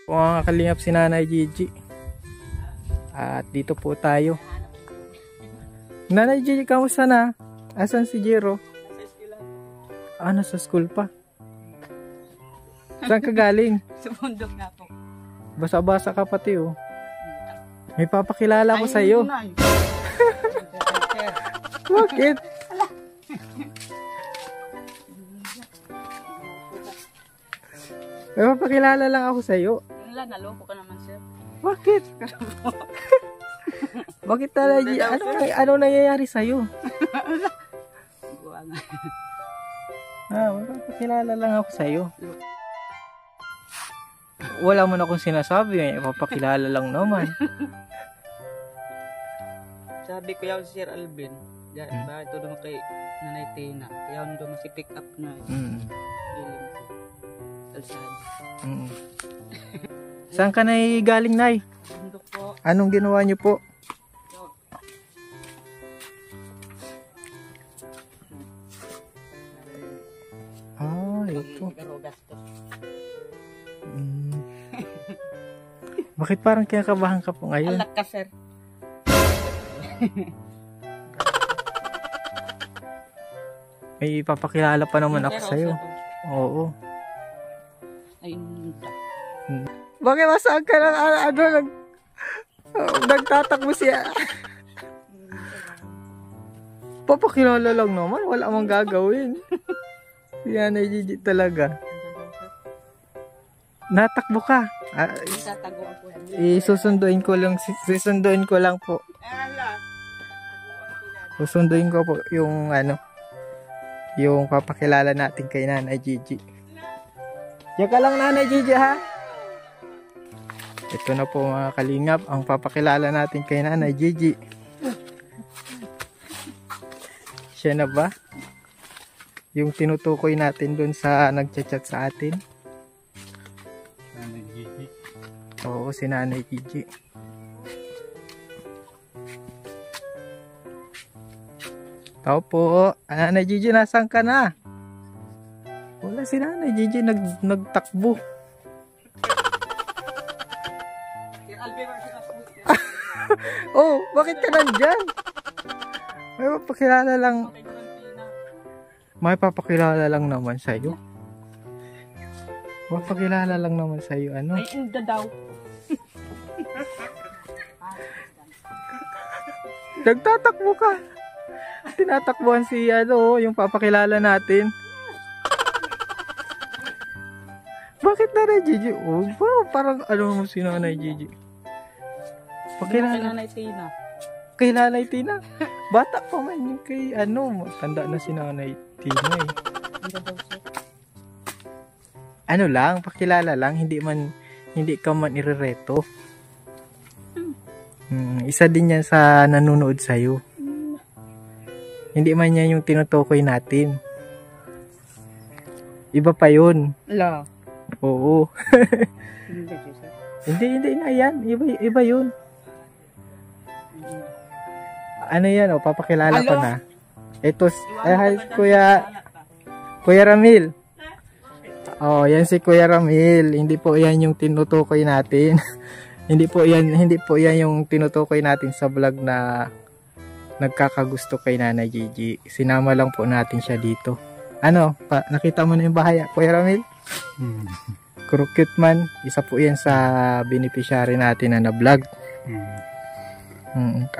Mga kalingap si Nanay Gigi. At dito po tayo. Nanay Gigi, kamusta na? Asan si Jero? Nasa school pa. Saan ka galing? Sa bundok na po. Basa-basa ka pati oh. May papakilala ko sa'yo. Bakit? May papakilala lang ako sa'yo. Wala, naloko ka naman, sir. Bakit? Bakit talaga? Ano nangyayari sa'yo? May papakilala lang ako sa'yo. Wala mo na akong sinasabi. Papakilala lang naman. Sabi ko yaw si Sir Alvin. Bakit ito naman kay Nanay Tina? Kaya nito mas i-pick up na. Ilim ko. Alsad. Saan ka na galing, Nay? Bundok po. Anong ginawa niyo po? Ito. Bakit parang kinakabahan ka po ngayon? Alak ka, sir. May ipapakilala pa naman ako sa'yo. Oo. Ayun. Bakit masaan ka ng nagtatakbo siya? Papakilala lang naman. Wala mang gagawin. Yan ay Gigi talaga. Natakbo ka. Susunduin ko lang po. Susunduin ko po yung yung papakilala natin kay Nanay Gigi. Diyan ka lang, Nanay Gigi, ha? Ito na po mga kalingap ang papakilala natin kay Nanay Gigi. Siya na ba? Yung tinutukoy natin dun sa nagchat-chat sa atin. Nanay Gigi. Oo, si Nanay Gigi. Tao po. Nanay Gigi, nasaan ka na? Wala si Nanay Gigi, nagtakbo. Oh, bakit ka nandyan? May papakilala lang naman sa'yo. Papakilala lang naman sa'yo. Ano? Ay, inda daw. Nagtatakbo ka. Tinatakbuhan si yung papakilala natin. Bakit Nanay Gigi? Oh, parang mo si Nanay Gigi. Pakilala Nanay Tina. Kay Nanay Tina? Bata pa man yung kay tanda na si Nanay Tina eh. Ano lang, pakilala lang, hindi ka man irereto. Isa din yan sa nanonood sa'yo. Hindi man yan yung tinutukoy natin. Iba pa yun. La. Oo. Hindi na yan. Iba yun. Ano yan, papakilala ko na. Ito, Kuya Ramil. Oh, yan si Kuya Ramil. Hindi po yan yung tinutukoy natin. hindi po yan yung tinutukoy natin sa vlog na nagkakagusto kay Nanay Gigi. Sinama lang po natin siya dito. Nakita mo na yung bahay, Kuya Ramil? Krukit man. Isa po yan sa beneficiary natin na vlog.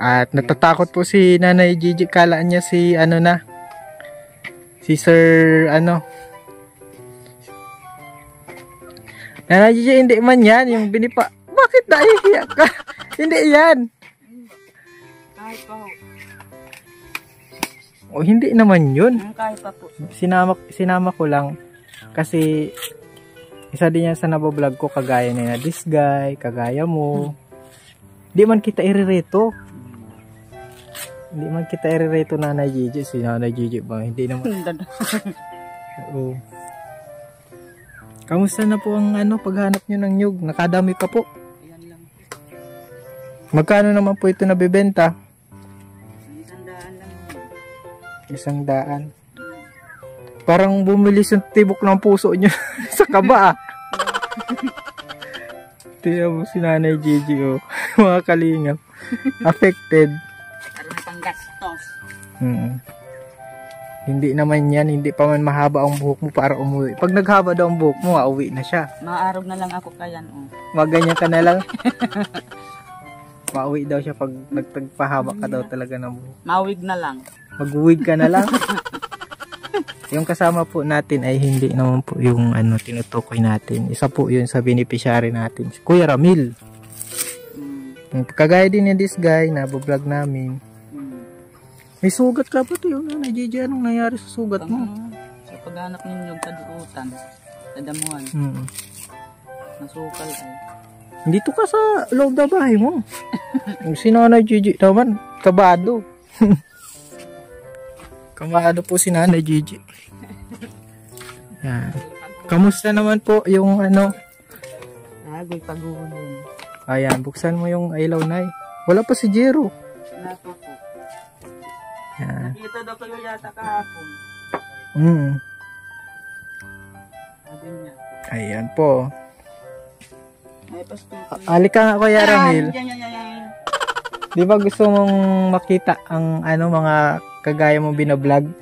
At natatakot po si Nanay Gigi. Kala niya si si Sir Nanay Gigi, hindi man yan yung bakit nahihiya ka? Hindi yan. Kahit pa ho. O hindi naman yun. Kahit pa po. Sinama ko lang kasi isa din yan sa nabablog ko, kagaya na this guy, kagaya mo. Hindi man kita irereto. Hindi man kita irereto Nanay Gigi. Si Nanay Gigi ba? Hindi naman. Oo. Kamusta na po ang paghanap nyo ng nyug? Nakadami ka po. Ayan lang. Magkano naman po ito nabibenta? 100 lang. 100. Parang bumilis yung tibok ng puso nyo sa kaba. Tiyan mo si Nanay Gigi, oh. Mga kalingap. Affected. Karoon pang gastos. Hindi naman yan, hindi pa man mahaba ang buhok mo para umuwi. Pag naghaba daw ang buhok mo, uwi na siya. Maarog na lang ako kayan, oh. Maganyan ka na lang. Mauwi daw siya pag nagpahaba ka daw talaga ng buhok. Mawig na lang. Mag-wig ka na lang. Yung kasama po natin ay hindi naman po yung tinutukoy natin. Isa po yun sa beneficiary natin. Si Kuya Ramil. Kagaya din ni this guy na vlog namin. May sugat ka ba ito yung Nanay Gigi? Anong nangyari sa sugat mo? Sa paghanap ninyo kaduutan, sa damuhan. Nasukal ay. Dito ka sa loob na bahay mo. Si Nanay Gigi naman, kabado. Kabado po si Nanay Gigi. Yan. Kamusta naman po yung Agoy paguhulun. Ayan, buksan mo yung ilaw, Nay. Wala pa si Jero. Nato po. Yan. Nakita daw kayo yata kahapon. Sabi niya. Ayan po. Ay, pasto. Halika nga, Kuya Ramil. Yan. Di ba gusto mong makita ang mga kagaya mong binablog?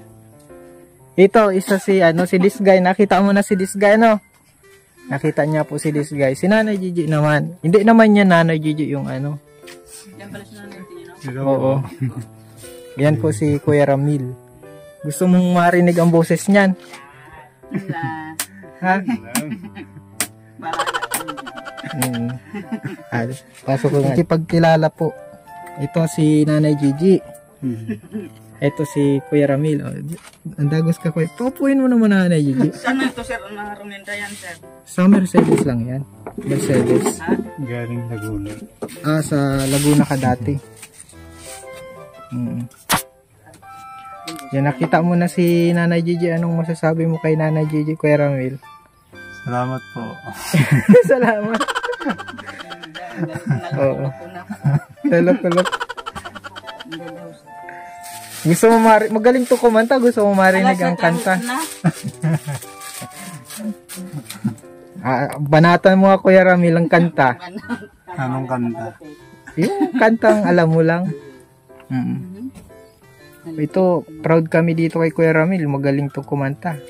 Ito, isa si this guy. Nakita mo na si this guy, no? Nakita niya po si this guy. Si Nanay Gigi naman. Hindi naman niya Nanay Gigi yung Yan pala si Nanay Gigi, no? Oo. Yan po si Kuya Ramil. Gusto mong marinig ang boses niyan? Ha? Pasok ko nga. Pagkilala po. Ito si Nanay Gigi. Ito si Kuya Ramil. Ang dagos ka, Kuya. Tupuin mo naman Nanay Gigi. Saan ito, sir? Naruninda yan, sir? Sa Mercedes lang yan. Mercedes. Ha? Galing Laguna. Sa Laguna ka dati. Yan, nakita mo na si Nanay Gigi. Anong masasabi mo kay Nanay Gigi, Kuya Ramil? Salamat po. Salamat. Oo. Talok. Gusto mo magaling to kumanta, gusto mo marinig ang kanta. Banatan mo ako, Kuya Ramil, ang kanta. Anong kanta? Yung kantang alam mo lang. Ito, proud kami dito kay Kuya Ramil, magaling to kumanta.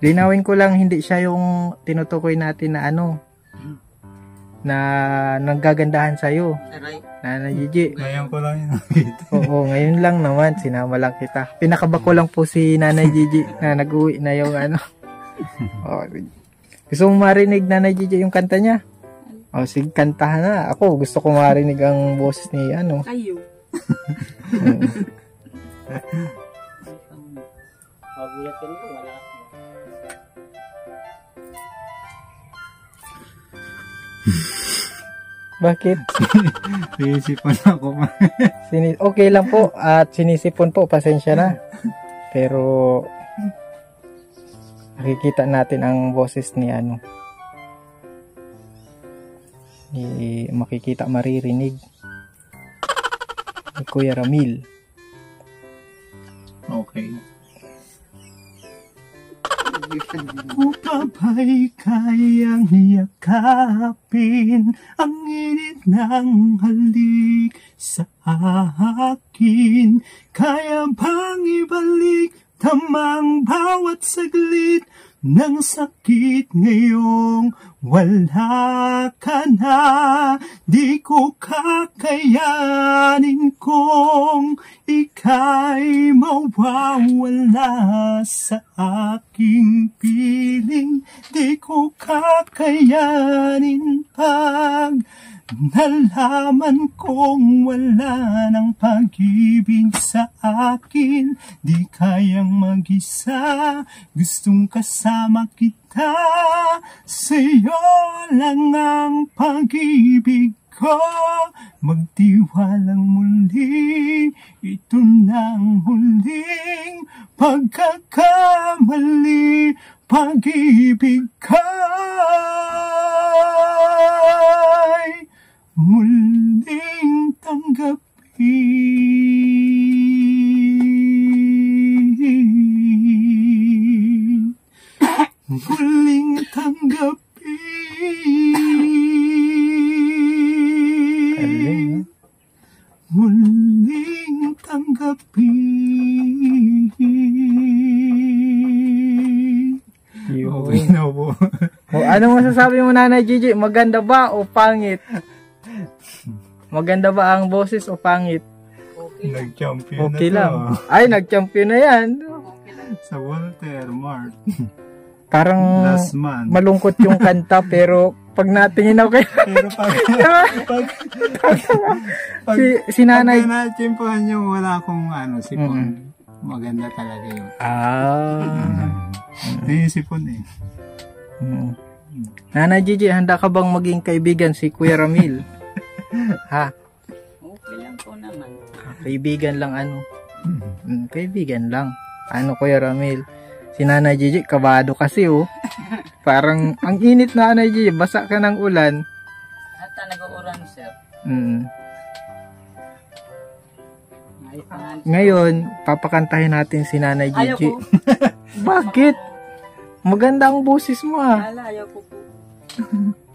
Linawin ko lang, hindi siya yung tinutukoy natin na na nagagandahan sa'yo. Nanay Gigi. Ngayon ko lang yung nakita. Oo, ngayon lang naman, sinama lang kita. Pinakabako lang po si Nanay Gigi na nag-uwi na yung Gusto mo marinig, Nanay Gigi, yung kanta niya? Sige, kantahan na. Ako, gusto ko marinig ang boses ni Kayo. Maguyatin ko, wala. Bakit? Sinisipon ako. Okay lang po at sinisipon po, pasensya na. Pero nakikita natin ang boses ni makikita, maririnig ni Kuya Ramil. Okay. O baba'y kayang yakapin ang init ng halik sa akin? Kaya bang ibalik tamang bawat saglit ng sakit ngayong wala ka na? Di ko kakayanin kung ika'y mawawala sa aking piling. Di ko kakayanin pag nalaman kong wala ng pag-ibig sa akin. Di kayang mag-isa, gustong kasama kita. Sa'yo lang ang pag-ibig ko. Magtiwalang muli, ito nang huling pagkakamali. Pag-ibig ka'y muling tanggapin. Muling tanggapin O, ano masasabi mo, Nanay Gigi? Maganda ba o pangit? Maganda ba ang boses o pangit? Okay lang. Nag-champion Okay na lang. to. Ay, nag-champion na yan. Okay lang. Sa Walter Mart. Parang Last month. malungkot yung kanta, pero pag natingin ako kay Pero pag si Nanay. pag na-champion yung wala akong sipon. Maganda talaga yun. Yung sipon eh. Nanay Gigi, handa ka bang maging kaibigan si Kuya Ramil? Ha? Okay lang po naman. Kaibigan lang kaibigan lang. Ano, Kuya Ramil? Si Nanay Gigi, kabado kasi oh. Parang ang init na, Nanay Gigi, basa ka ng ulan. At nag-uuran, sir. Ngayon, papakantahin natin si Nanay Ayaw Gigi. ko. Bakit? Maganda ang boses mo ah. Ala, ayaw ko po.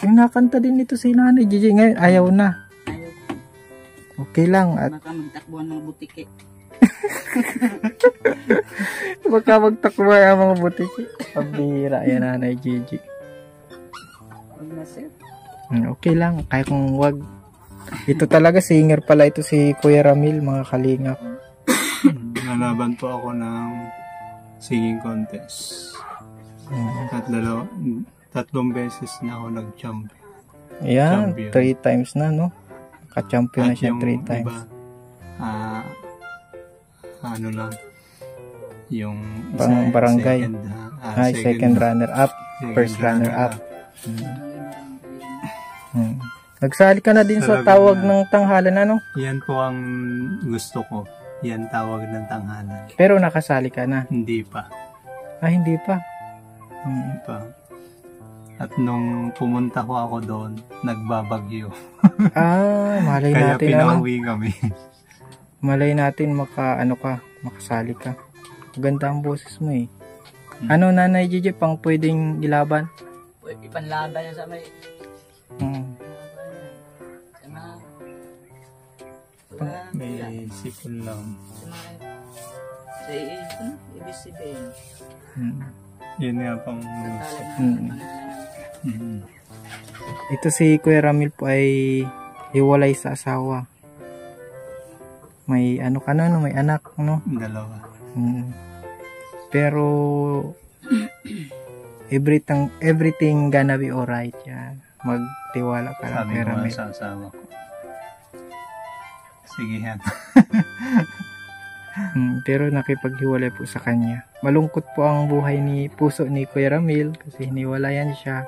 Yung nakanta din nito si Nanay Gigi ngayon, ayaw na. Ayaw ko. Okay lang. At Baka magtakbuhan ng butike. baka magtakbo ang mga butiki. Pabira yan, Nanay Gigi. Huwag na, sir. Okay lang, kaya kung wag. Ito talaga, singer pala ito si Kuya Ramil, mga kalingap. Nalaban po ako ng singing contest. At tatlong beses na ako nag-champion. Yan, Champion. 3 times na, no? Ka-champion na At siya yung 3 times. iba, lang, yung Pang barangay. Second runner-up, second first runner-up. Ang Nagsali ka na din sa Talaga tawag na. ng tanghalan, ano? Yan po ang gusto ko. Yan tawag ng tanghalan. Pero nakasali ka na. Hindi pa. Hindi pa. Hindi pa. At nung pumunta ko ako doon, nagbabagyo. Malay Kaya natin, pinauwi kami. Malay natin makasali ka. Maganda ang boses mo eh. Ano, Nanay Gigi, pang pwedeng ilaban? ipanlaban yan sa may... Sa mga... May sipon lang. Sa mga... Sa ibig sabihin. Yun nga pang gusto. Ito si Kuya Ramil po ay hiwalay sa asawa. May may anak, no? Dalawa. Pero everything gonna be alright yan. Magtiwala ka lang, Sabi Kuya ko Ramil. sa asawa ko. Sige yan. Pero nakipaghiwalay po sa kanya. Malungkot po ang buhay ni puso ni Kuya Ramil kasi hiniwalayan siya.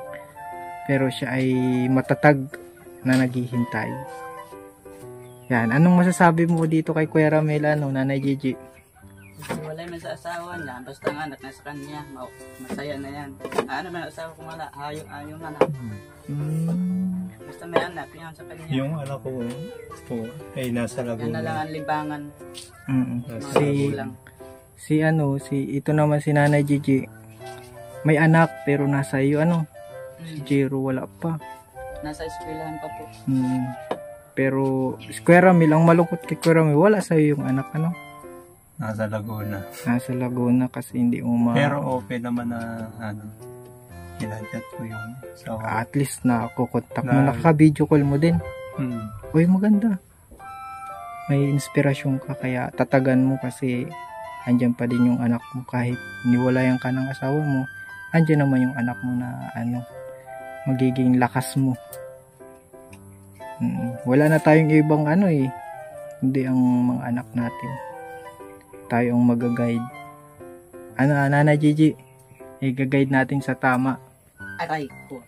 Pero siya ay matatag na naghihintay. Yan. Anong masasabi mo dito kay Kuya Ramil, Nanay Gigi? Wala man sa asawa niya. Basta ang anak na sa kanya. Masaya na yan. Ano man ang asawa kung wala. Ayaw na lang. Basta may anak. Yan sa kanya. Yung anak ko po ay nasa Yan na lang Laguna. ang libangan. Ito naman si Nanay Gigi. May anak pero nasa iyo, si Jero wala pa. Nasa eskwelahan pa po. Pero Kuya Ramil, ang malungkot kay Kuya Ramil, wala sa iyo yung anak, Nasa Laguna. Nasa Laguna kasi hindi Pero okay naman na kinachat ko yung asawa. at least na kukontak mo, nakaka-video call mo din. Uy, maganda. May inspirasyon ka, kaya tatagan mo kasi andyan pa din yung anak mo kahit niwalayan ka ng asawa mo. Andyan naman yung anak mo na magiging lakas mo. Wala na tayong ibang hindi ang mga anak natin. Tayo ang mag-guide. Nanay Gigi, i-guide natin sa tama. Aray ko.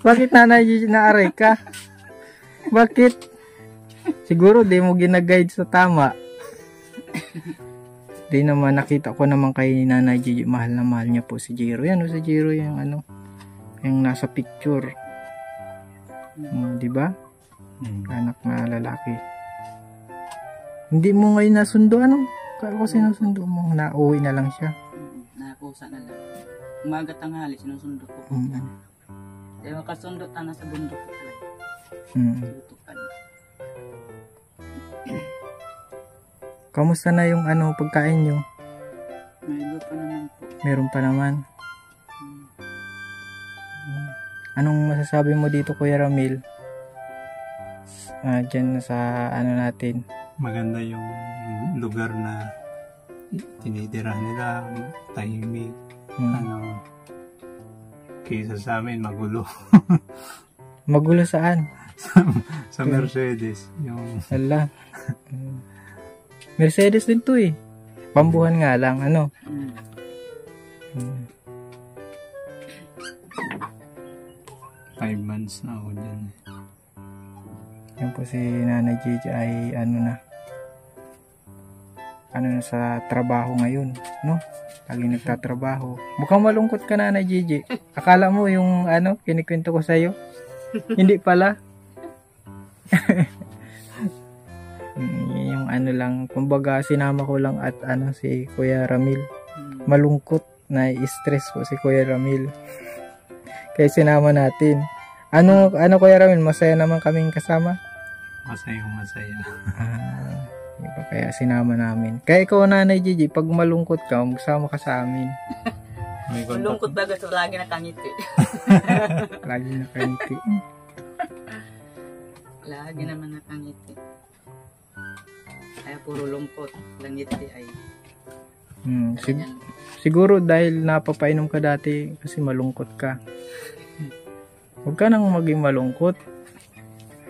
Bakit, Nanay Gigi, naaray ka? Bakit? Siguro di mo gina-guide sa tama. Di naman, nakita ko naman kay Nanay Gigi, mahal na mahal niya po si Jero. Yan si Jero yung yung nasa picture. Di ba? Anak na lalaki. Hindi mo ngayon nasundo, Kala ko sinusundo mo, nauwi na lang siya. Nakakusa na lang. Umaga tanghali, sinusundo ko. Kaya makasundo ta na sa bundok ko talaga. Lutukan. Kamusta na yung pagkain nyo? May iba pa naman po. Meron pa naman. Anong masasabi mo dito, Kuya Ramil? Dyan sa ano natin. Maganda yung lugar na tinitira nila, tahimik, ano, kaysa sa amin, magulo. Magulo saan? sa Mercedes, yung... Hala. Mercedes din to eh. Pambuhan nga lang, ano? 5 months na ako dyan. Yan po si Nanay Gigi ay ano na sa trabaho ngayon, no? Laging nagtatrabaho. Mukhang malungkot ka, Nanay Gigi. Akala mo yung ano, kinikwento ko sa'yo? Hindi pala. Yung ano lang, kumbaga sinama ko lang at ano si Kuya Ramil. Malungkot, na-stress po si Kuya Ramil. Kaya sinama natin. Ano Kuya Ramil, masaya naman kaming kasama? Masaya. Diba, kaya sinama namin. Kaya ikaw, Nanay Gigi, pag malungkot ka, magsama ka sa amin. Malungkot ba gusto lagi nakangiti? Lagi nakangiti. Lagi naman nakangiti. Kaya puro lungkot. Langiti ay. Siguro dahil napapainom ka dati kasi malungkot ka. Huwag ka nang maging malungkot.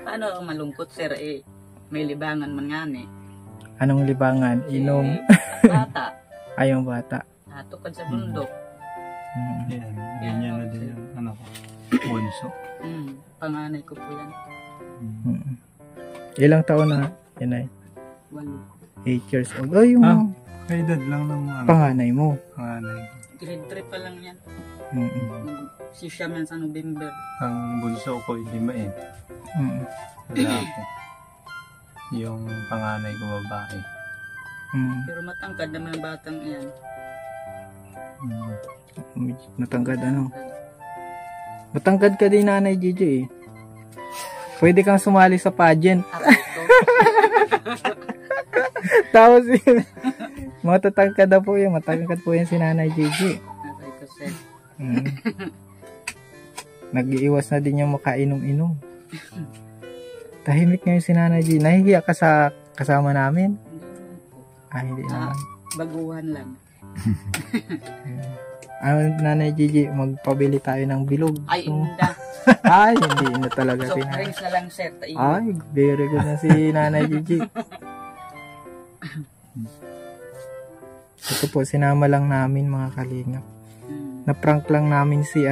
Paano ako malungkot, sir? May libangan man nga ni. Anong libangan? Inom? Bata. Ayong bata. Tukad sa bundok. Yan, ganyan na din yung ano ko. Bunso. Panganay ko po yan. Ilang taon na? Yan ay? 8 years old. Oh, yung may edad lang ng ano, panganay mo. Panganay. Grade 3 pa lang yan. Siya man sa November. Ang bunso ko 5 eh. Wala ako. Yung panganay ko babae. Pero matangkad naman ang batang yan. Matangkad ano? Matangkad ka din, Nanay Gigi eh. Pwede kang sumali sa pageant. Tapos matatangkad na po yun. Matangkad po yan si Nanay Gigi. Nag-iiwas na din yung makainom-inom. Tahimik ngayon si Nanay Gigi. Nahihiya ka sa kasama namin? Hindi naman. Baguhan lang. Nanay Gigi, magpabili tayo ng bilog. Ay, inda. Hindi na talaga so, drinks na lang, sir. Very good na si Nanay Gigi. Ito po, sinama lang namin mga kalingap. Na-prank lang namin si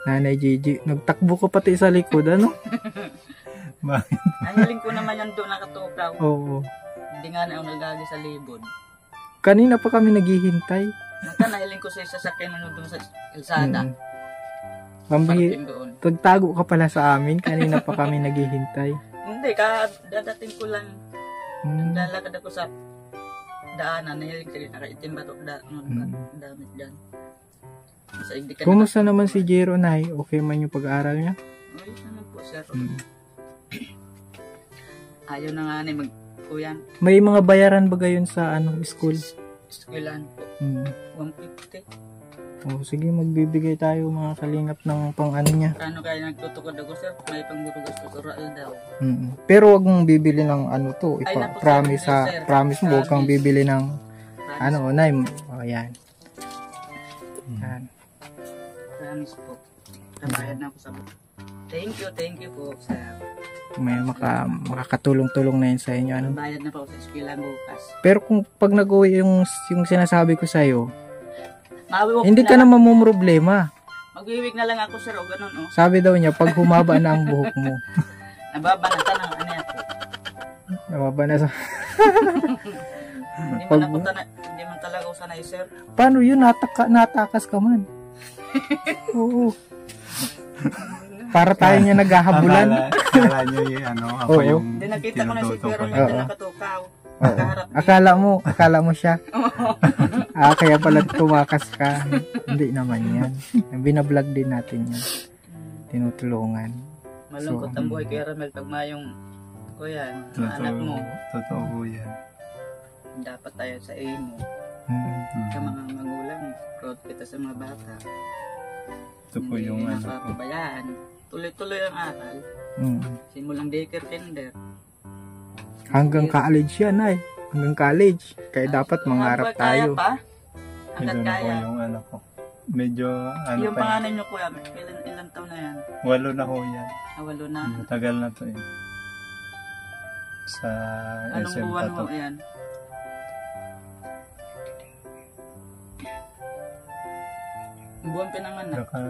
Nanay Gigi. Nagtakbo ko pati sa likod, Bakit? Nahiling ko naman yan doon nakatukaw. Oo. Hindi nga na ako nagagi sa libod. Kanina pa kami naghihintay. Nahiling ko sa sasakyan na doon sa kalsada. Tagtago ka pala sa amin. Kanina pa kami naghihintay. Hindi, dadating ko lang. Naglalakad ako sa daanan. Nahiling ko rin, nakaitim ba ito? Damit dyan. Kumusta naman si Jero, Nay? Okay man yung pag-aaral niya? Okay naman po, sir. Ayaw na nga mag-kuyan. May mga bayaran ba gayon sa school? Schoolan po. 150. Sige, magbibigay tayo mga kalingap ng niya. Ano kaya nagtutukod ako, sir? May pangburugas tutural daw. Pero wag mong bibili ng to. Promise promise mo, wag kang bibili ng Nay. Yan. Yan. Promise po. Kabayad na ako sa Thank you po, sir. May makakatulong-tulong na yun sa inyo. Bayad na po sa eskwela bukas. Pero kung pag nag-uwi yung sinasabi ko sa'yo, hindi ka na mamumroblema. Mag-iwig na lang ako, sir, o ganun, o. Sabi daw niya, pag humaba na ang buhok mo. Nababanatan ang ako. Nababanatan. Hindi man talaga ako sanay, sir. Paano yun? Natakas ka man. Oo. Para tayo niya naghahabulan. Akala niyo ako yung hindi, nakita ko na si Pero medyo nakatukaw. Akala mo siya. Kaya pala tumakas ka. Hindi naman yan. Binablog din natin yan. Tinutulungan. Malungkot ang buhay kay Ramel pag mayong kuya, anak mo. Totoo po yan. Dapat tayo sa imo. Sa mga magulang, proud kita sa mga bata. Ito po yung Hindi ano po. napapabayaan. Tuloy-tuloy ang aral. Mm. Simulang daycare, kinder. Hanggang college yan ay. Hanggang college. Kaya dapat mangarap Hanggang kaya tayo. pa? Ito Hanggat na po kaya. yung ano ko. Medyo ano Yung pa. pangalan nyo kuya, ilan taon na yan? 8 na ho yan. Walo na. Matagal na to eh. Sa Anong SM buwan pa to. mo yan? Ang buwan pinanganak. Saka,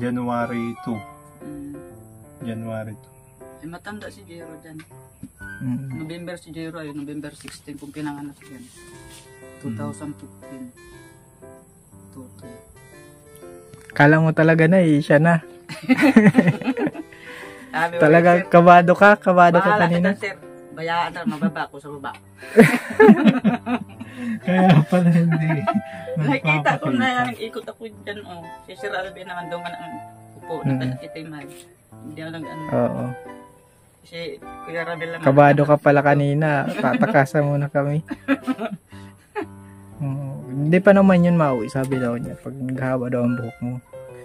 January 2. Mm. January Ay, matanda si Jero dyan. Mm. November si Jero ay November 16 kung pinanganak yan. 2015. Toto. Kala mo talaga na siya na. Sabi mo, Talaga sir, kabado ka bahala kanina. ka, sir. Bayaan na, mababa ako sa baba. Kaya pala hindi. Nakikita ko na yan, ikot ako dyan, oh. Si Sir Alvin naman doon ka na upo, nakakitiman. Hindi ako nag ano. Oo. Si Kuya Rabel naman. Kabado ka pala kanina. Tatakasan muna kami. Hindi pa naman yun mauwi, sabi daw niya. Pag naghahaba daw ang buhok mo.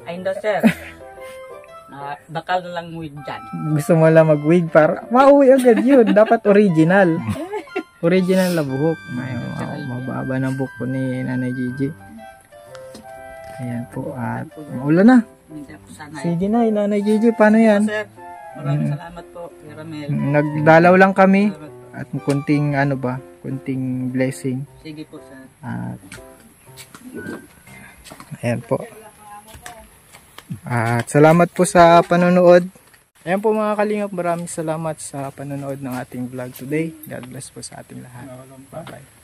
Ay, hindi, sir. Bakal na lang wig dyan. Gusto mo lang mag-wig para mauwi agad yun. Dapat original. Original na buhok. Mababa ng buhok po ni Nanay Gigi. Ayan po. At maulan na. Hindi ako sanay. Sige na, Nanay Gigi. Paano yan? Sir, maraming salamat po, Kuya Ramel. Nagdalaw lang kami. Salamat. At kunting kunting blessing. Sige po, sir. At ayan po. At salamat po sa panonood. Ayan po mga kalingap, maraming salamat sa panonood ng ating vlog today. God bless po sa ating lahat. Bye bye.